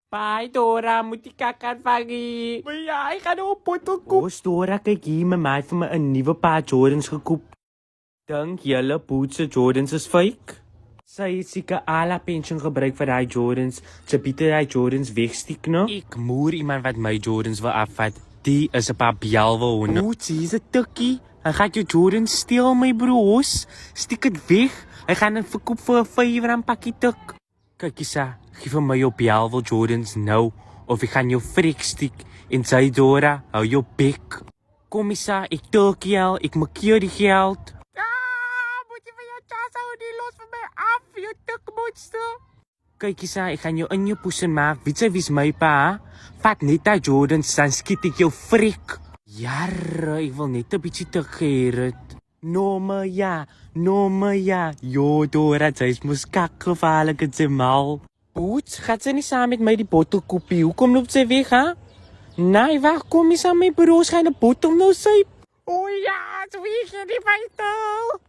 Pai, Dora, moet die kakker vangie. Maar ja, ik ga nou een bottel koop. Oh, Dora, kijk hier, mijn maat vir my 'n nuwe paar Jordans gekoop. Dink julle Boots se Jordans is fake? Sy het seker al haar pensioen gebruik vir daai Jordans. Sy bied daai Jordans wegstiek nou. Ek moer iemand wat my Jordans wil afvat. Die is 'n paar bjalwe honde. Boots, hier's 'n tikkie. Hy gaan jou Jordans steel, my broers. Stiek dit weg. Hy gaan dit verkoop vir 'n R5 pakkie tik. Kyk Isa, gee vir my jou bjalwe Jordans nou. Of ek gaan jou frik stiek. En sy Dora, hou jou bek. Kom Isa, ek tikkie al. Ek maak jou die geld. Moet je van jou tas houden, die los van mij af, je tukmonster. Kyk Isa, ek gaan jou in jou poesen maak. Weet sy wie's my pa? Vat net daai Jordans, dan skiet ek jou frik. Jarre, ek wil net 'n bietjie te gerit. Nomme ja. Jo, Dora, sy is mos kakgevaarlik en sy mal. Boots, gaat sy nie saam met my die bottel koopie? Hoekom loop sy weg, ha? Nee, wag, kom jy saam met my broers gaan 'n bottel nou syp? Oh ja, zo wie je die buiten.